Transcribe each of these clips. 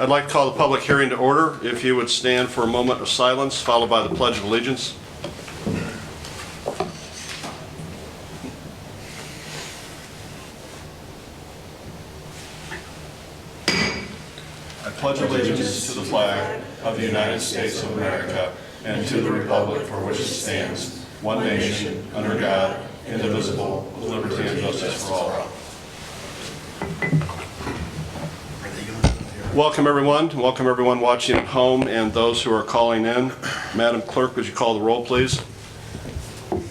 I'd like to call the public hearing to order. If you would stand for a moment of silence, followed by the Pledge of Allegiance. I pledge allegiance to the flag of the United States of America and to the republic for which it stands, one nation, under God, indivisible, with liberty and justice for all. Welcome everyone watching at home and those who are calling in. Madam Clerk, would you call the roll, please? All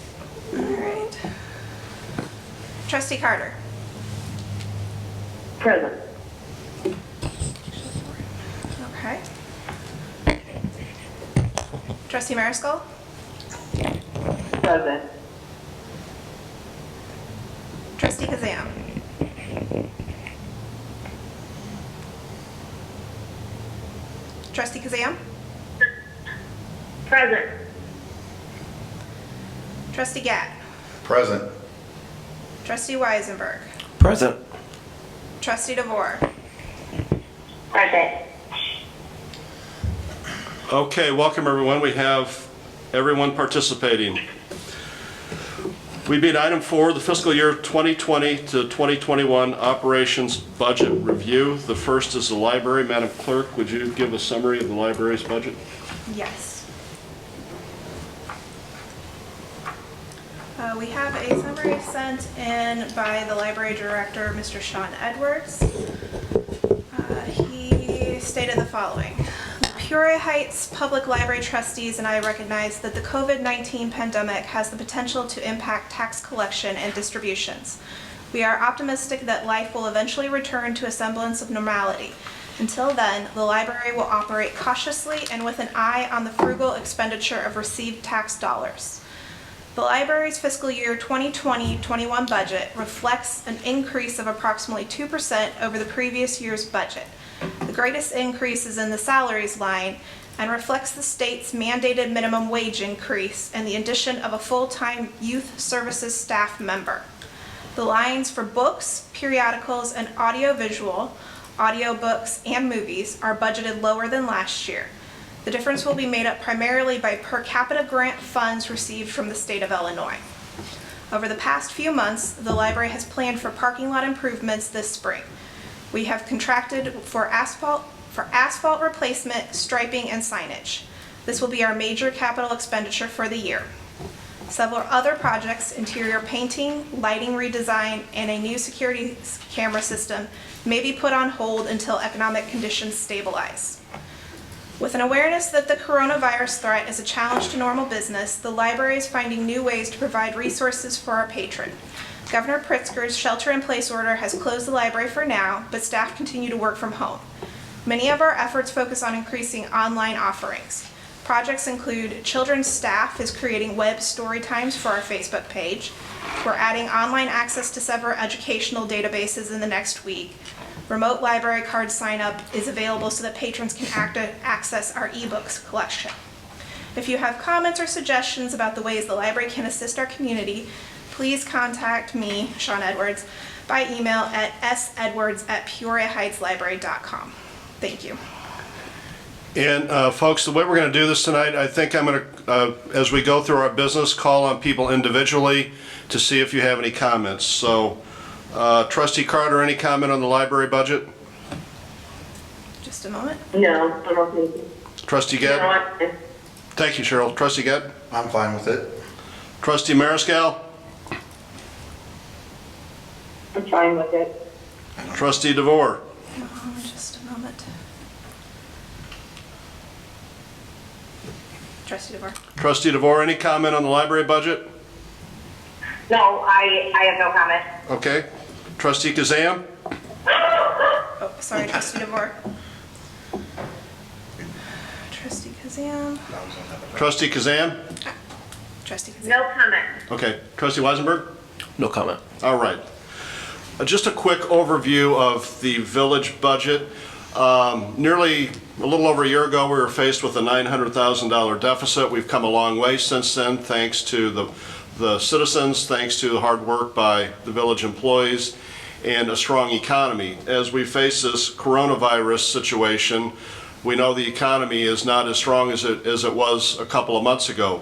right. Trustee Carter. Present. Okay. Trustee Mariscal. Present. Trustee Kazam. Trustee Kazam. Present. Trustee Gatt. Present. Trustee Weisenberg. Present. Trustee DeVore. Present. Okay, welcome everyone. We have everyone participating. We beat item 4, the fiscal year 2020 to 2021 operations budget review. The first is the library. Madam Clerk, would you give a summary of the library's budget? Yes. We have a summary sent in by the library director, Mr. Sean Edwards. He stated the following. Peoria Heights Public Library trustees and I recognize that the COVID-19 pandemic has the potential to impact tax collection and distributions. We are optimistic that life will eventually return to a semblance of normality. Until then, the library will operate cautiously and with an eye on the frugal expenditure of received tax dollars. The library's fiscal year 2020-21 budget reflects an increase of approximately 2% over the previous year's budget. The greatest increase is in the salaries line and reflects the state's mandated minimum wage increase and the addition of a full-time youth services staff member. The lines for books, periodicals, and audiovisual, audiobooks, and movies are budgeted lower than last year. The difference will be made up primarily by per capita grant funds received from the state of Illinois. Over the past few months, the library has planned for parking lot improvements this spring. We have contracted for asphalt replacement, striping, and signage. This will be our major capital expenditure for the year. Several other projects, interior painting, lighting redesign, and a new security camera system may be put on hold until economic conditions stabilize. With an awareness that the coronavirus threat is a challenge to normal business, the library is finding new ways to provide resources for our patron. Governor Pritzker's shelter-in-place order has closed the library for now, but staff continue to work from home. Many of our efforts focus on increasing online offerings. Projects include children's staff is creating web story times for our Facebook page. We're adding online access to several educational databases in the next week. Remote library card sign-up is available so that patrons can access our ebooks collection. If you have comments or suggestions about the ways the library can assist our community, please contact me, Sean Edwards, by email at sedwards@peoriaheightslibrary.com. Thank you. And folks, the way we're going to do this tonight, I think I'm going to, as we go through our business, call on people individually to see if you have any comments. So, Trustee Carter, any comment on the library budget? Just a moment. No, I'm okay. Trustee Gedd? No, Thank you, Cheryl. Trustee Gedd? I'm fine with it. Trustee Mariscal? I'm fine with it. Trustee DeVore? Just a moment. Trustee DeVore. Trustee DeVore, any comment on the library budget? No, I have no comment. Okay. Trustee Kazam? Oh, sorry, Trustee DeVore. Trustee Kazam. Trustee Kazam? Trustee Kazam. No comment. Okay. Trustee Weisenberg? No comment. All right. Just a quick overview of the village budget. Nearly a little over a year ago, we were faced with a $900,000 deficit. We've come a long way since then, thanks to the citizens, thanks to the hard work by the village employees, and a strong economy. As we face this coronavirus situation, we know the economy is not as strong as it was a couple of months ago.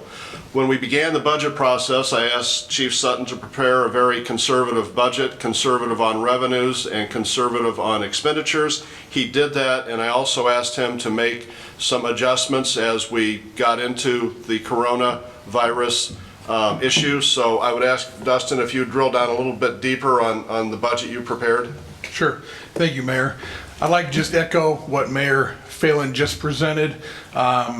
When we began the budget process, I asked Chief Sutton to prepare a very conservative budget, conservative on revenues and conservative on expenditures. He did that, and I also asked him to make some adjustments as we got into the coronavirus issues. So I would ask Dustin if you drill down a little bit deeper on the budget you prepared. Sure. Thank you, Mayor. I'd like to just echo what Mayor Phelan just presented.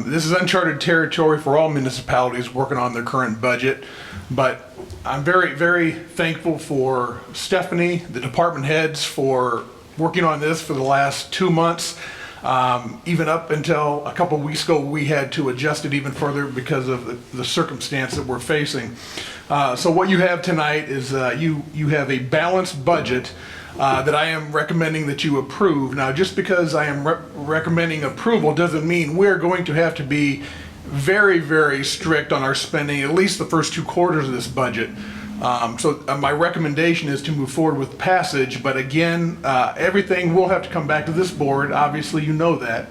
This is uncharted territory for all municipalities working on their current budget, but I'm very, very thankful for Stephanie, the department heads, for working on this for the last 2 months. Even up until a couple of weeks ago, we had to adjust it even further because of the circumstance that we're facing. So what you have tonight is you have a balanced budget that I am recommending that you approve. Now, just because I am recommending approval doesn't mean we're going to have to be very, very strict on our spending, at least the first 2 quarters of this budget. So my recommendation is to move forward with passage, but again, everything will have to come back to this board, obviously you know that,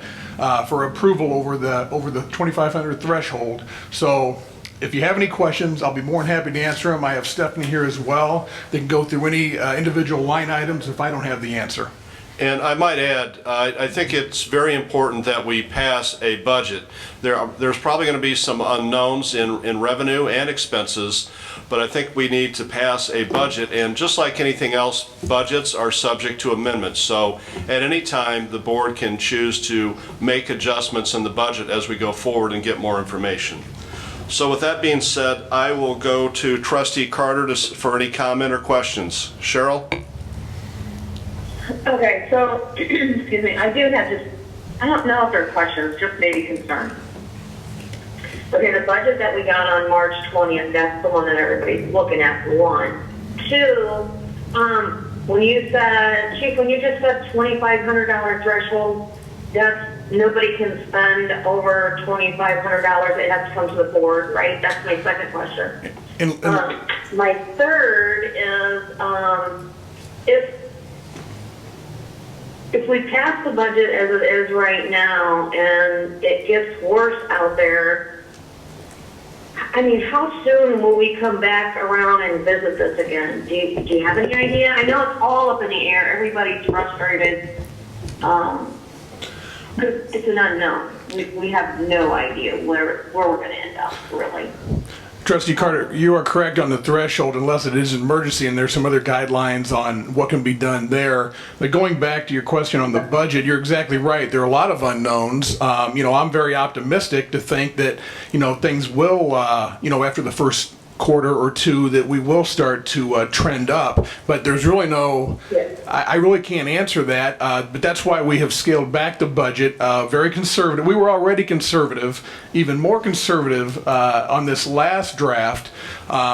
for approval over the 2,500 threshold. So if you have any questions, I'll be more than happy to answer them. I have Stephanie here as well. They can go through any individual line items if I don't have the answer. And I might add, I think it's very important that we pass a budget. There's probably going to be some unknowns in revenue and expenses, but I think we need to pass a budget. And just like anything else, budgets are subject to amendments. So at any time, the board can choose to make adjustments in the budget as we go forward and get more information. So with that being said, I will go to Trustee Carter for any comment or questions. Cheryl? Okay, so, excuse me, I do have just, I don't know if they're questions, just maybe concerns. Okay, the budget that we got on March 20th, that's the one that everybody's looking at, for one. 2, when you said, Chief, when you just said $2,500 threshold, that's, nobody can spend over $2,500, it has to come to the board, right? That's my second question. My third is, if we pass the budget as it is right now and it gets worse out there, I mean, how soon will we come back around and visit this again? Do you have any idea? I know it's all up in the air. Everybody's frustrated. It's an unknown. We have no idea where we're going to end up, really. Trustee Carter, you are correct on the threshold unless it is an emergency, and there's some other guidelines on what can be done there. But going back to your question on the budget, you're exactly right. There are a lot of unknowns. I'm very optimistic to think that, things will, after the first quarter or 2 that we will start to trend up, but there's really no, I really can't answer that, but that's why we have scaled back the budget, very conservative. We were already conservative, even more conservative on this last draft,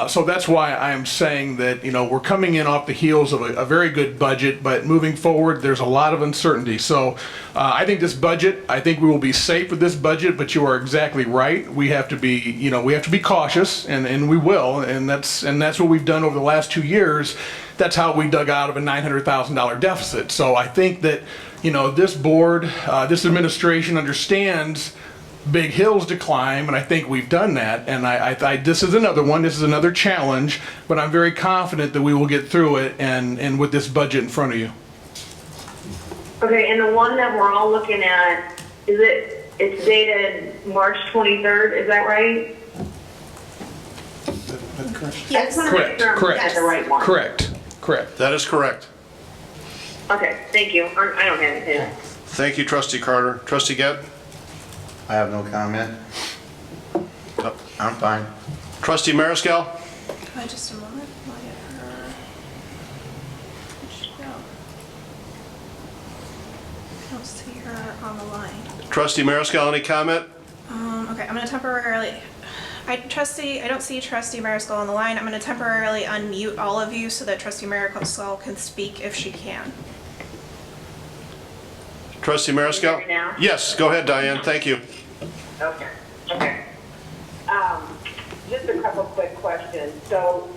so that's why I'm saying that, we're coming in off the heels of a very good budget, but moving forward, there's a lot of uncertainty. So I think we will be safe with this budget, but you are exactly right. We have to be, cautious, and we will. And that's what we've done over the last 2 years. That's how we dug out of a $900,000 deficit. So I think that, this board, this administration understands big hills to climb, and I think we've done that. And this is another one. This is another challenge, but I'm very confident that we will get through it and with this budget in front of you. Okay, and the one that we're all looking at, it's dated March 23rd, is that right? Yes. Correct. The right one. Correct. That is correct. Okay, thank you. I don't have anything. Thank you, Trustee Carter. Trustee Gett? I have no comment. I'm fine. Trustee Mariscal? Just a moment. I'll get her. Where'd she go? I don't see her on the line. Trustee Mariscal, any comment? Okay, I'm going to temporarily. I don't see Trustee Mariscal on the line. I'm going to temporarily unmute all of you so that Trustee Mariscal can speak if she can. Trustee Mariscal? Can you hear me now? Yes, go ahead, Diane. Thank you. Okay. Just a couple quick questions. So,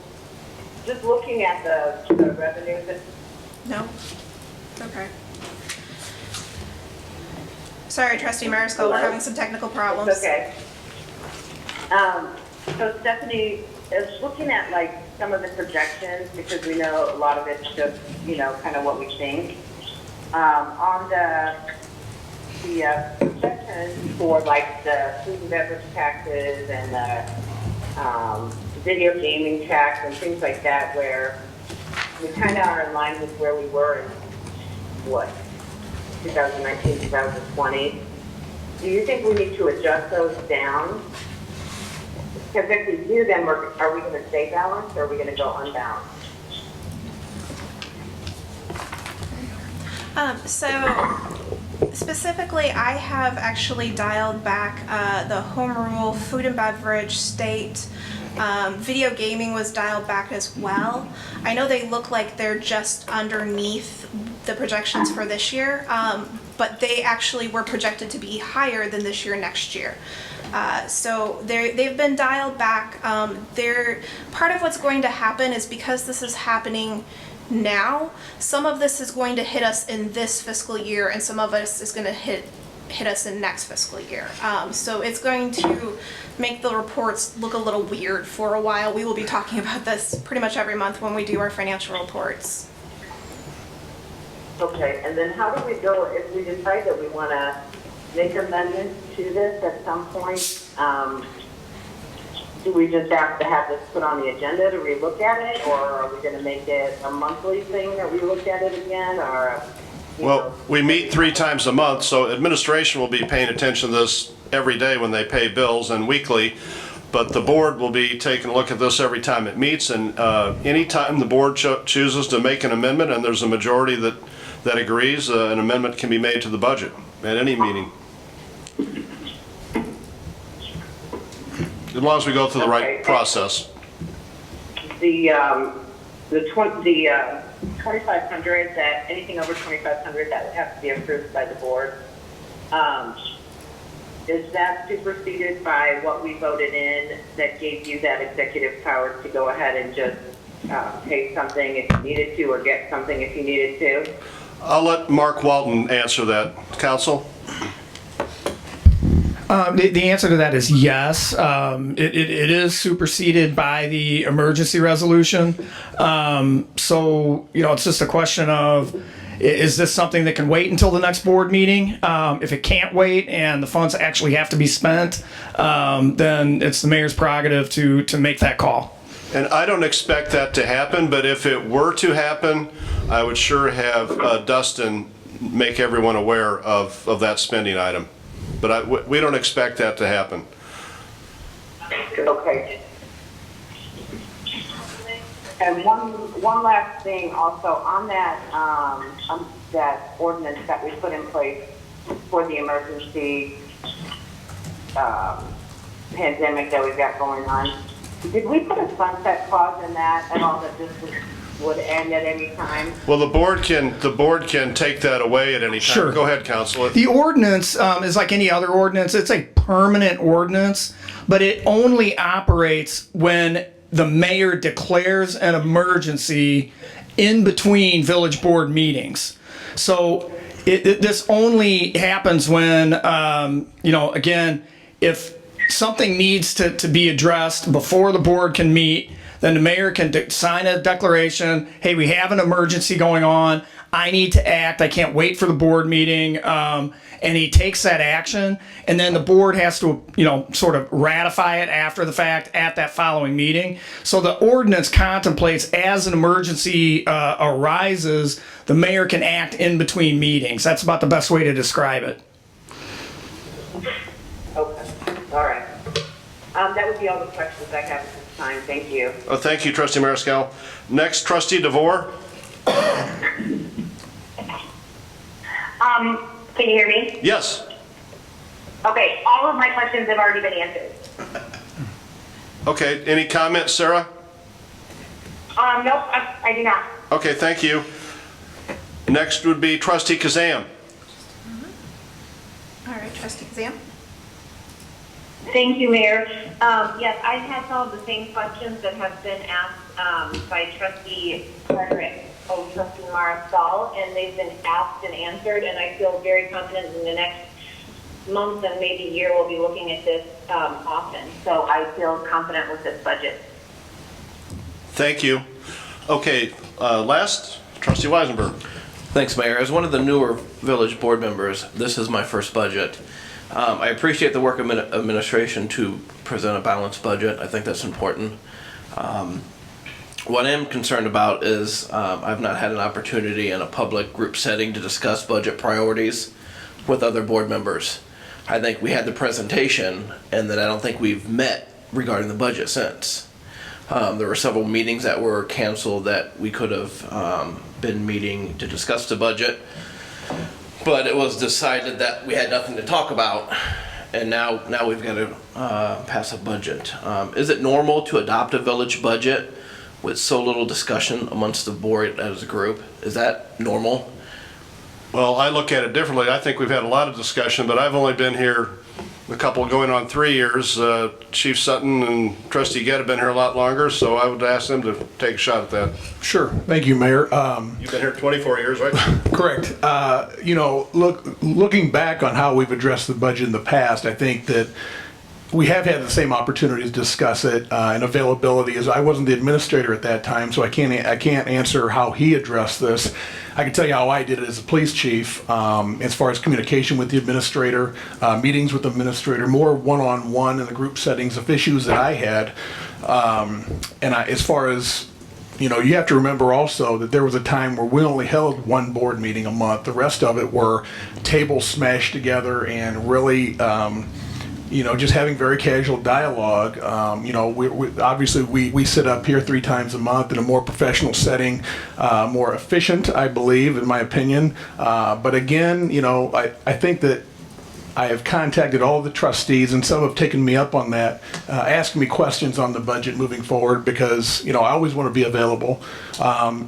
just looking at the revenues No? Okay. Sorry, Trustee Mariscal, we're having some technical problems. It's okay. So Stephanie is looking at like some of the projections because we know a lot of it's just, kind of what we think. On the projections for like the food and beverage taxes and the video gaming tax and things like that, where we kind of are in line with where we were in 2019, 2020. Do you think we need to adjust those down? Because if we do, then are we going to stay balanced or are we going to go unbalanced? So specifically, I have actually dialed back the home rule, food and beverage, state, video gaming was dialed back as well. I know they look like they're just underneath the projections for this year, but they actually were projected to be higher than this year next year. So they've been dialed back. Part of what's going to happen is because this is happening now, some of this is going to hit us in this fiscal year and some of us is going to hit us in next fiscal year. So it's going to make the reports look a little weird for a while. We will be talking about this pretty much every month when we do our financial reports. Okay, and then how do we go if we decide that we want to make amendments to this at some point? Do we just have to have this put on the agenda to relook at it, or are we going to make it a monthly thing that we look at it again, or? Well, we meet 3 times a month, so administration will be paying attention to this every day when they pay bills and weekly, but the board will be taking a look at this every time it meets, and anytime the board chooses to make an amendment and there's a majority that agrees, an amendment can be made to the budget at any meeting. As long as we go through the right process. The 2,500, that anything over 2,500 that would have to be approved by the board. Is that superseded by what we voted in that gave you that executive power to go ahead and just pay something if you needed to or get something if you needed to? I'll let Mark Walton answer that. Counsel? The answer to that is yes. It is superseded by the emergency resolution. So, it's just a question of, is this something that can wait until the next board meeting? If it can't wait and the funds actually have to be spent, then it's the mayor's prerogative to make that call. And I don't expect that to happen, but if it were to happen, I would sure have Dustin make everyone aware of that spending item. But we don't expect that to happen. Okay. And one last thing also on that ordinance that we put in place for the emergency pandemic that we've got going on. Did we put a sunset clause in that at all, that this would end at any time? Well, the board can take that away at any time. Sure. Go ahead, Counsel. The ordinance is like any other ordinance. It's a permanent ordinance, but it only operates when the mayor declares an emergency in between village board meetings. So this only happens when, again, if something needs to be addressed before the board can meet, then the mayor can sign a declaration. Hey, we have an emergency going on. I need to act. I can't wait for the board meeting. And he takes that action, and then the board has to, sort of ratify it after the fact at that following meeting. So the ordinance contemplates, as an emergency arises, the mayor can act in between meetings. That's about the best way to describe it. Okay. All right. That would be all the questions I have at this time. Thank you. Thank you, Trustee Mariscal. Next, Trustee DeVore. Can you hear me? Yes. Okay, all of my questions have already been answered. Okay, any comments, Sarah? Nope, I do not. Okay, thank you. Next would be Trustee Kazam. All right, Trustee Kazam. Thank you, Mayor. Yes, I had some of the same questions that have been asked by Trustee Frederick. of trustee Marisol, and they've been asked and answered, and I feel very confident in the next month and maybe year we'll be looking at this often. So I feel confident with this budget. Thank you. Okay, last, trustee Weisenberg. Thanks, Mayor. As one of the newer village board members, this is my first budget. I appreciate the work of administration to present a balanced budget. I think that's important. What I am concerned about is I've not had an opportunity in a public group setting to discuss budget priorities with other board members. I think we had the presentation, and that I don't think we've met regarding the budget since. There were several meetings that were canceled that we could have been meeting to discuss the budget, but it was decided that we had nothing to talk about, and now we've got to pass a budget. Is it normal to adopt a village budget with so little discussion amongst the board as a group? Is that normal? Well, I look at it differently. I think we've had a lot of discussion, but I've only been here a couple going on 3 years. Chief Sutton and Trustee Gett have been here a lot longer, so I would ask them to take a shot at that. Sure. Thank you, Mayor. You've been here 24 years, right? Correct. Looking back on how we've addressed the budget in the past, I think that we have had the same opportunity to discuss it, and availability is, I wasn't the administrator at that time, so I can't answer how he addressed this. I can tell you how I did it as a police chief, as far as communication with the administrator, meetings with the administrator, more one-on-one in the group settings of issues that I had. As far as, you have to remember also that there was a time where we only held one board meeting a month. The rest of it were tables smashed together and really, just having very casual dialogue. We sit up here 3 times a month in a more professional setting, more efficient, I believe, in my opinion. But again, I think that I have contacted all the trustees, and some have taken me up on that, asking me questions on the budget moving forward, because, I always want to be available.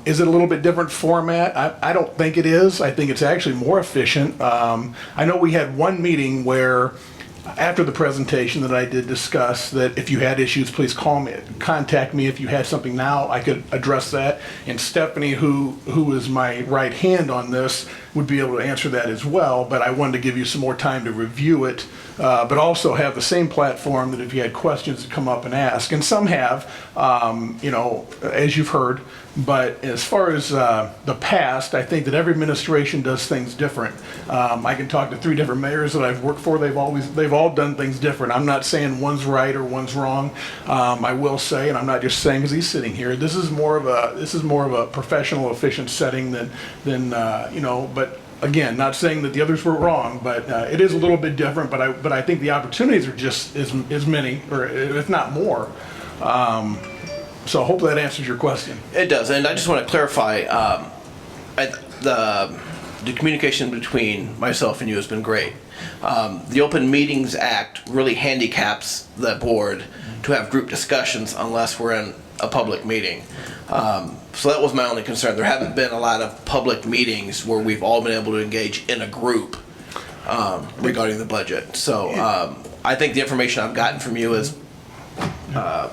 Is it a little bit different format? I don't think it is. I think it's actually more efficient. I know we had one meeting where, after the presentation, that I did discuss that if you had issues, please contact me. If you had something now, I could address that. And Stephanie, who is my right hand on this, would be able to answer that as well. But I wanted to give you some more time to review it, but also have the same platform that if you had questions to come up and ask. And some have, as you've heard. But as far as the past, I think that every administration does things different. I can talk to 3 different mayors that I've worked for. They've all done things different. I'm not saying one's right or one's wrong. I will say, and I'm not just saying because he's sitting here, this is more of a professional, efficient setting than. But again, not saying that the others were wrong, but it is a little bit different. But I think the opportunities are just as many, or if not more. So hopefully that answers your question. It does, and I just want to clarify, the communication between myself and you has been great. The Open Meetings Act really handicaps the board to have group discussions unless we're in a public meeting. So that was my only concern. There haven't been a lot of public meetings where we've all been able to engage in a group regarding the budget. So I think the information I've gotten from you is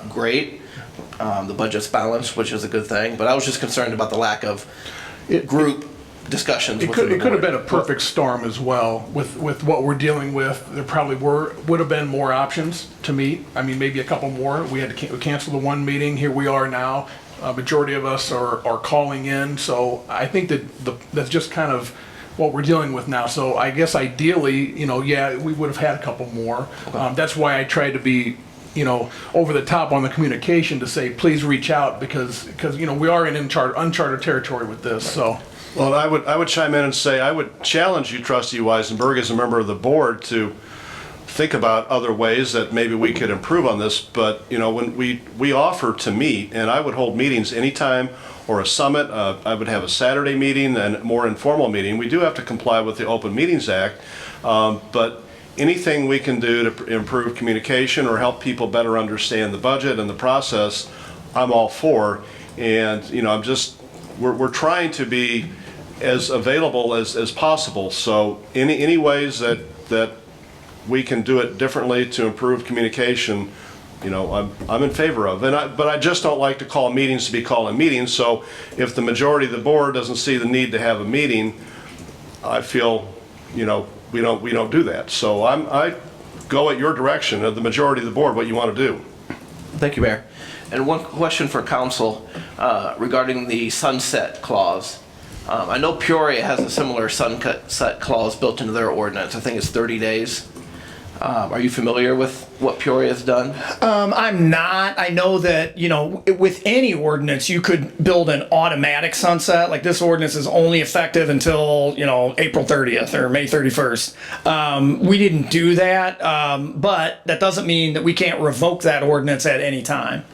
great. The budget's balanced, which is a good thing, but I was just concerned about the lack of group discussions. It could have been a perfect storm as well with what we're dealing with. There probably would have been more options to meet. I mean, maybe a couple more. We had to cancel the one meeting. Here we are now. A majority of us are calling in. So I think that's just kind of what we're dealing with now. So I guess ideally, we would have had a couple more. Okay. That's why I tried to be over the top on the communication to say, please reach out, because we are in uncharted territory with this. So, Well, I would chime in and say, I would challenge you, Trustee Weisenberg, as a member of the board, to think about other ways that maybe we could improve on this. But, when we offer to meet, and I would hold meetings anytime, or a summit, I would have a Saturday meeting and a more informal meeting. We do have to comply with the Open Meetings Act, but anything we can do to improve communication or help people better understand the budget and the process, I'm all for. And, we're trying to be as available as possible. So any ways that we can do it differently to improve communication, I'm in favor of. But I just don't like to call meetings to be calling meetings. So if the majority of the board doesn't see the need to have a meeting, I feel, we don't do that. So I go at your direction of the majority of the board, what you want to do. Thank you, Mayor. And one question for council regarding the sunset clause. I know Peoria has a similar sunset clause built into their ordinance. I think it's 30 days. Are you familiar with what Peoria has done? I'm not. I know that, with any ordinance, you could build an automatic sunset. Like this ordinance is only effective until, April 30th or May 31st. We didn't do that, but that doesn't mean that we can't revoke that ordinance at any time.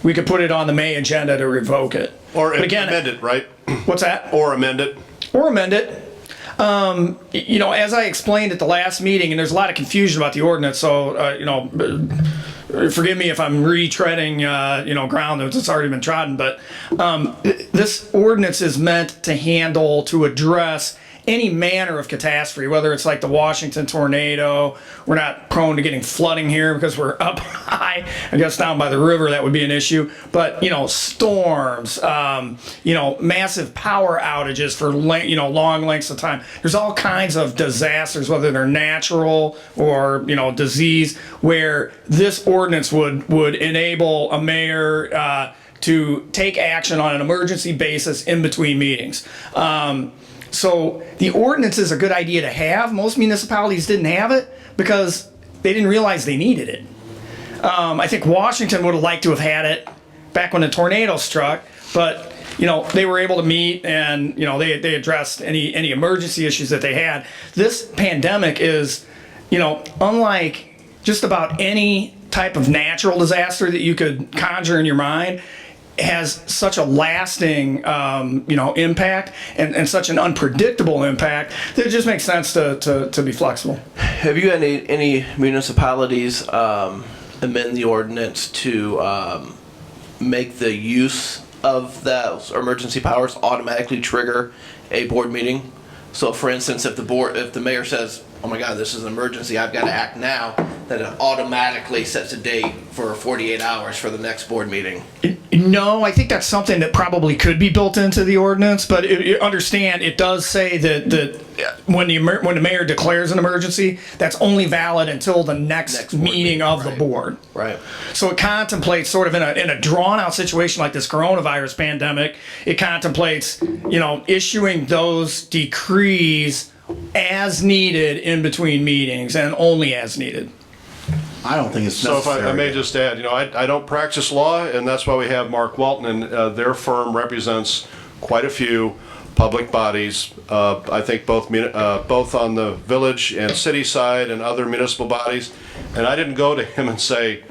We could put it on the May agenda to revoke it. Or But again, amend it, right? what's that? Or amend it. Or amend it. As I explained at the last meeting, and there's a lot of confusion about the ordinance, so, forgive me if I'm retreading, ground that's already been trodden, but this ordinance is meant to address any manner of catastrophe, whether it's like the Washington tornado. We're not prone to getting flooding here because we're up high. I guess down by the river that would be an issue. But storms, massive power outages for long lengths of time. There's all kinds of disasters, whether they're natural or disease, where this ordinance would enable a mayor to take action on an emergency basis in between meetings. So the ordinance is a good idea to have. Most municipalities didn't have it because they didn't realize they needed it. I think Washington would have liked to have had it back when the tornado struck, but they were able to meet and they addressed any emergency issues that they had. This pandemic is, unlike just about any type of natural disaster that you could conjure in your mind, has such a lasting, impact and such an unpredictable impact that it just makes sense to be flexible. Have you had any municipalities amend the ordinance to make the use of those emergency powers automatically trigger a board meeting? So, for instance, if the mayor says, "Oh my God, this is an emergency, I've got to act now," then it automatically sets a date for 48 hours for the next board meeting. No, I think that's something that probably could be built into the ordinance, but understand it does say that when the mayor declares an emergency, that's only valid until the next meeting of the board. Right. So it contemplates sort of in a drawn out situation like this coronavirus pandemic, it contemplates, issuing those decrees as needed in between meetings and only as needed. I don't think it's So if necessary. I may just add, I don't practice law, and that's why we have Mark Walton, and their firm represents quite a few public bodies, I think both on the village and city side and other municipal bodies. And I didn't go to him and say,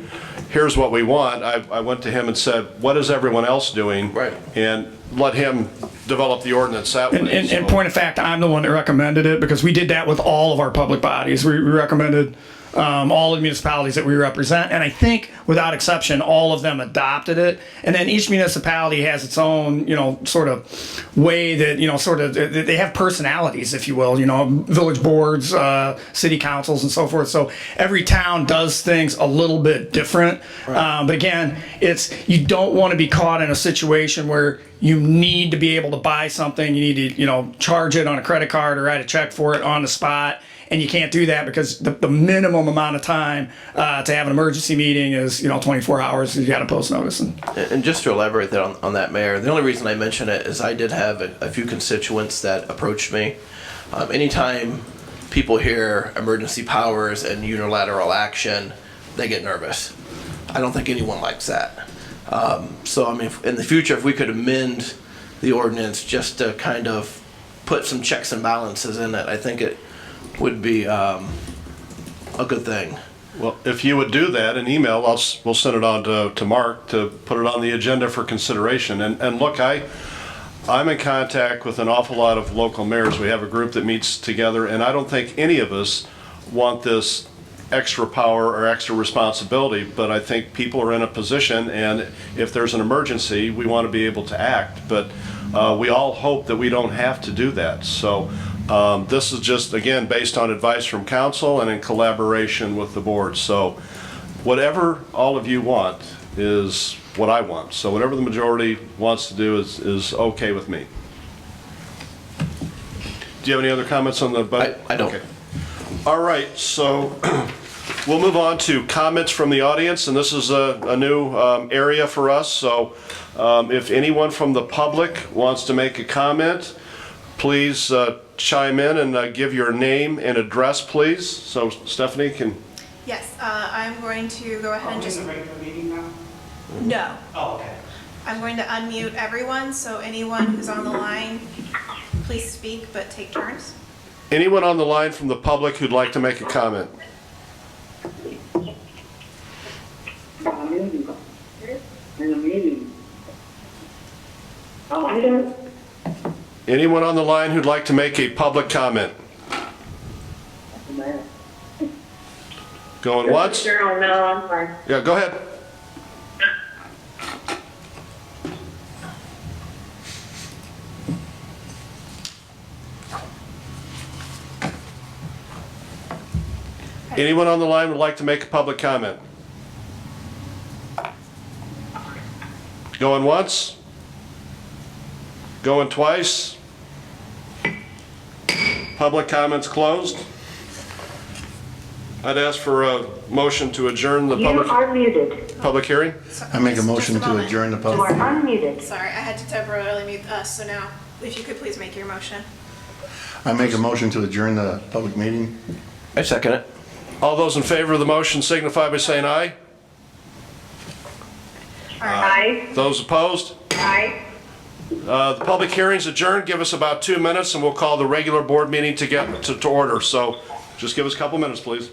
here's what we want. I went to him and said, what is everyone else doing? Right. And let him develop the ordinance that way. And point of fact, I'm the one that recommended it because we did that with all of our public bodies. We recommended all the municipalities that we represent, and I think without exception, all of them adopted it. And then each municipality has its own, sort of way that, they have personalities, if you will, village boards, city councils, and so forth. So every town does things a little bit different. Right. But again, you don't want to be caught in a situation where you need to be able to buy something, you need to, charge it on a credit card or write a check for it on the spot. And you can't do that because the minimum amount of time to have an emergency meeting is 24 hours. You got to post notice. And just to elaborate on that, Mayor, the only reason I mention it is I did have a few constituents that approached me. Anytime people hear emergency powers and unilateral action, they get nervous. I don't think anyone likes that. So in the future, if we could amend the ordinance just to kind of put some checks and balances in it, I think it would be a good thing. Well, if you would do that, an email, we'll send it on to Mark to put it on the agenda for consideration. And look, I'm in contact with an awful lot of local mayors. We have a group that meets together, and I don't think any of us want this extra power or extra responsibility, but I think people are in a position, and if there's an emergency, we want to be able to act. But we all hope that we don't have to do that. So this is just, again, based on advice from council and in collaboration with the board. So whatever all of you want is what I want. So whatever the majority wants to do is okay with me. Do you have any other comments on the budget? I don't. Okay. All right, so we'll move on to comments from the audience, and this is a new area for us. So if anyone from the public wants to make a comment, please chime in and give your name and address, please. So Stephanie can. Yes, I'm going to go ahead and just. regular meeting now? No. Oh, okay. I'm going to unmute everyone, so anyone who's on the line, please speak, but take turns. Anyone on the line from the public who'd like to make a comment? Anyone on the line who'd like to make a public comment? Going once? Cheryl, no, I'm sorry. Yeah, go ahead. Anyone on the line would like to make a public comment? Going once? Going twice? Public comments closed. I'd ask for a motion to adjourn the You are muted. public hearing. I make a Just motion to moment. adjourn the You are public. unmuted. Sorry, I had to temporarily mute us, so now, if you could please make your motion. I make a motion to adjourn the public meeting. I second it. All those in favor of the motion signify by saying aye. Aye. Those opposed? Aye. The public hearing's adjourned. Give us about 2 minutes and we'll call the regular board meeting to order. So just give us a couple minutes, please.